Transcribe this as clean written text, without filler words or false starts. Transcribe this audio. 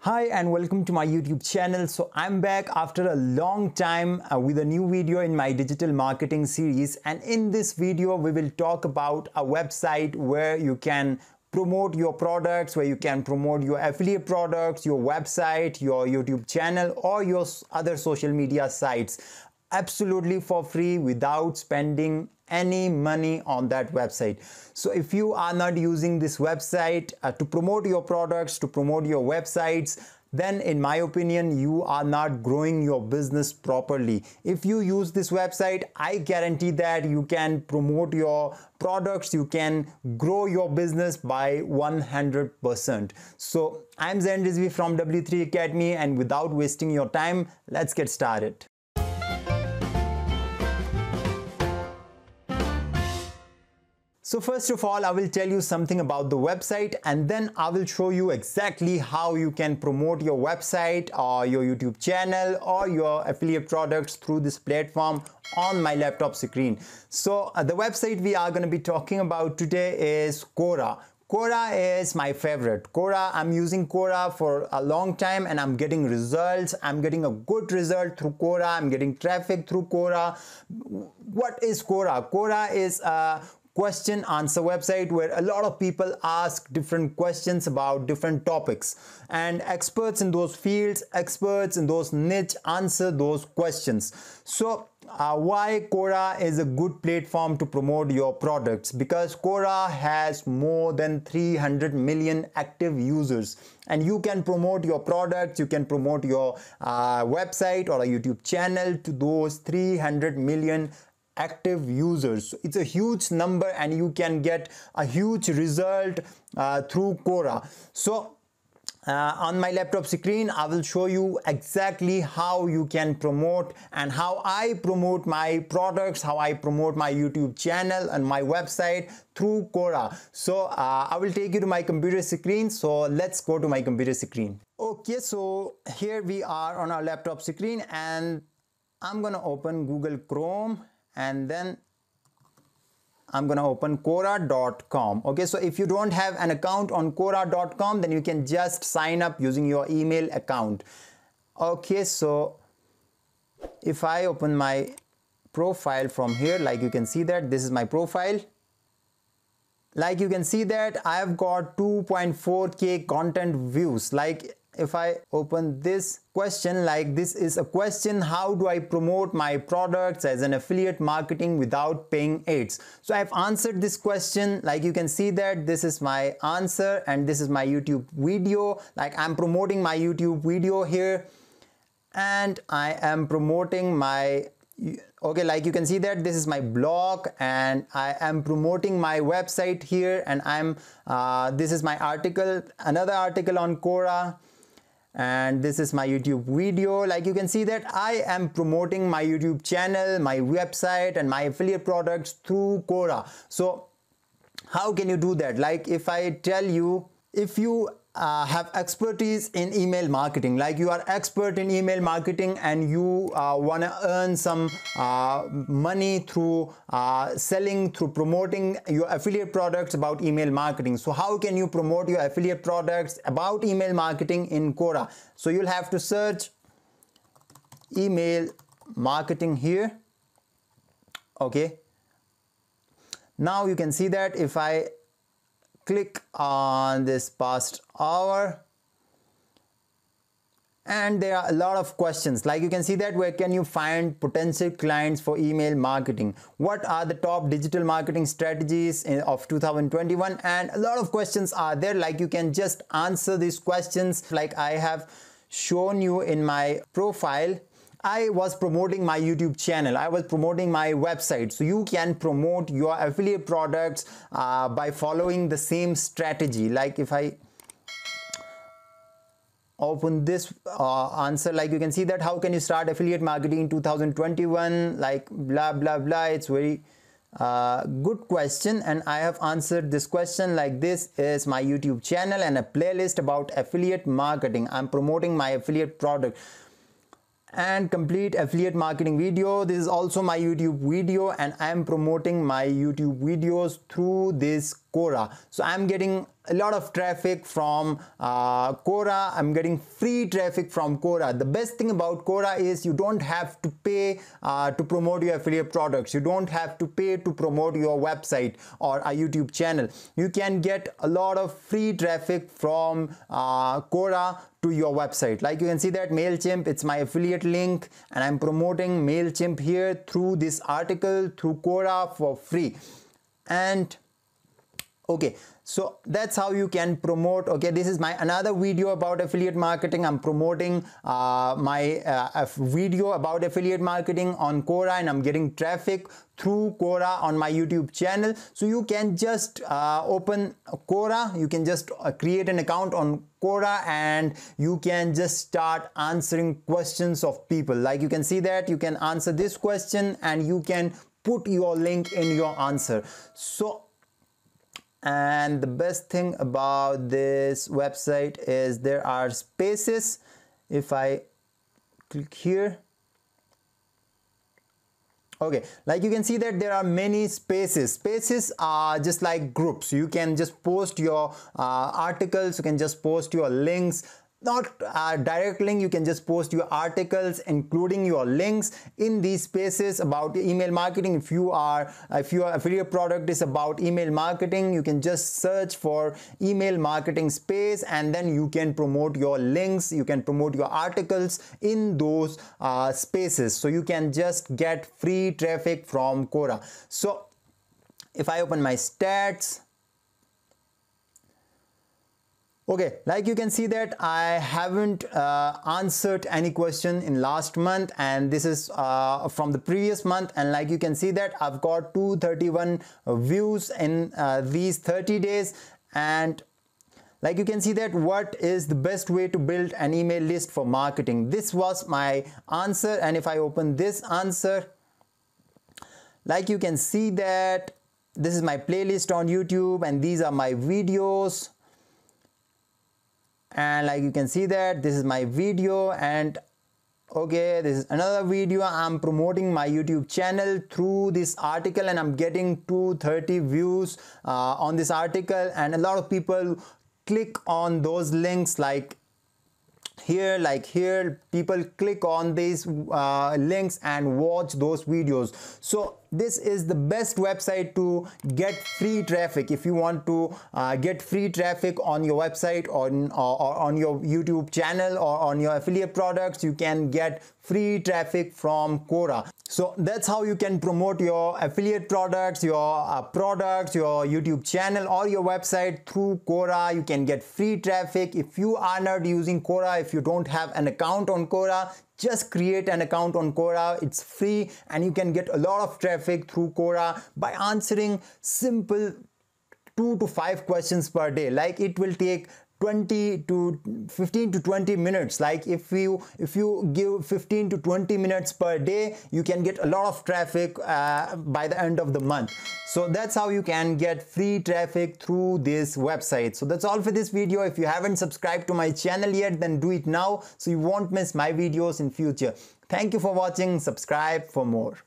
Hi and welcome to my YouTube channel. So I'm back after a long time with a new video in my digital marketing series, and in this video we will talk about a website where you can promote your products, where you can promote your affiliate products, your website, your YouTube channel or your other social media sites absolutely for free without spending any money on that website. So if you are not using this website to promote your products, to promote your websites, then in my opinion you are not growing your business properly. If you use this website, I guarantee that you can promote your products, you can grow your business by 100%. So I'm Zain Rizvee from W3 Academy, and without wasting your time, let's get started. So first of all, I will tell you something about the website, and then I will show you exactly how you can promote your website or your YouTube channel or your affiliate products through this platform on my laptop screen. So the website we are going to be talking about today is Quora. Quora is my favorite. Quora, I'm using Quora for a long time and I'm getting results. I'm getting a good result through Quora. I'm getting traffic through Quora. What is Quora? Quora is a question answer website where a lot of people ask different questions about different topics, and experts in those fields, experts in those niche answer those questions. So why Quora is a good platform to promote your products? Because Quora has more than 300 million active users, and you can promote your products, you can promote your website or a YouTube channel to those 300 million active users. It's a huge number and you can get a huge result through Quora. So on my laptop screen, I will show you exactly how you can promote and how I promote my products, how I promote my YouTube channel and my website through Quora. So I will take you to my computer screen. So let's go to my computer screen. Okay, so here we are on our laptop screen, and I'm gonna open Google Chrome, and then I'm gonna open Quora.com. Okay, so if you don't have an account on Quora.com, then you can just sign up using your email account. Okay, so if I open my profile from here, like you can see that this is my profile. Like you can see that I have got 2.4k content views. Like if I open this question, like this is a question: how do I promote my products as an affiliate marketing without paying ads? So I've answered this question. Like you can see that this is my answer and this is my YouTube video. Like I'm promoting my YouTube video here, and I am promoting my like you can see that this is my blog, and I am promoting my website here, and I'm this is my article, another article on Quora, and this is my YouTube video. Like you can see that I am promoting my YouTube channel, my website and my affiliate products through Quora. So how can you do that? Like if I tell you, if you have expertise in email marketing, like you are expert in email marketing and you want to earn some money through selling, through promoting your affiliate products about email marketing. So how can you promote your affiliate products about email marketing in Quora? So you'll have to search email marketing here. Okay, now you can see that if I click on this past hour, and there are a lot of questions. Like you can see that where can you find potential clients for email marketing? What are the top digital marketing strategies of 2021? And a lot of questions are there. Like you can just answer these questions. Like I have shown you in my profile, I was promoting my YouTube channel, I was promoting my website. So you can promote your affiliate products by following the same strategy. Like if I open this answer, like you can see that how can you start affiliate marketing in 2021, like blah blah blah. It's very good question, and I have answered this question. Like this is my YouTube channel and a playlist about affiliate marketing. I'm promoting my affiliate product and complete affiliate marketing video. This is also my YouTube video, and I am promoting my YouTube videos through this Quora. So I'm getting a lot of traffic from Quora. I'm getting free traffic from Quora. The best thing about Quora is you don't have to pay to promote your affiliate products. You don't have to pay to promote your website or a YouTube channel. You can get a lot of free traffic from Quora to your website. Like you can see that MailChimp, it's my affiliate link, and I'm promoting MailChimp here through this article through Quora for free. And okay, so that's how you can promote. Okay, this is my another video about affiliate marketing. I'm promoting my video about affiliate marketing on Quora, and I'm getting traffic through Quora on my YouTube channel. So you can just open Quora, you can just create an account on Quora, and you can just start answering questions of people. Like you can see that you can answer this question and you can put your link in your answer. So, and the best thing about this website is there are spaces. If I click here, okay, like you can see that there are many spaces. Spaces are just like groups. You can just post your articles, you can just post your links. Not direct link, you can just post your articles including your links in these spaces about email marketing. If your affiliate product is about email marketing, you can just search for email marketing space, and then you can promote your links, you can promote your articles in those spaces. So you can just get free traffic from Quora. So if I open my stats, okay, like you can see that I haven't answered any question in last month, and this is from the previous month, and like you can see that I've got 231 views in these 30 days. And like you can see that what is the best way to build an email list for marketing. This was my answer, and if I open this answer, like you can see that this is my playlist on YouTube and these are my videos. And like you can see that this is my video, and okay, this is another video. I'm promoting my YouTube channel through this article, and I'm getting 230 views on this article, and a lot of people click on those links. Like here people click on these links and watch those videos. So this is the best website to get free traffic. If you want to get free traffic on your website or on your YouTube channel or on your affiliate products, you can get free traffic from Quora. So that's how you can promote your affiliate products, your YouTube channel or your website through Quora. You can get free traffic. If you are not using Quora, if you don't have an account on Quora, just create an account on Quora. It's free, and you can get a lot of traffic through Quora by answering simple 2 to 5 questions per day. Like it will take 15 to 20 minutes. Like if you give 15 to 20 minutes per day, you can get a lot of traffic by the end of the month. So that's how you can get free traffic through this website. So that's all for this video. If you haven't subscribed to my channel yet, then do it now so you won't miss my videos in future. Thank you for watching. Subscribe for more.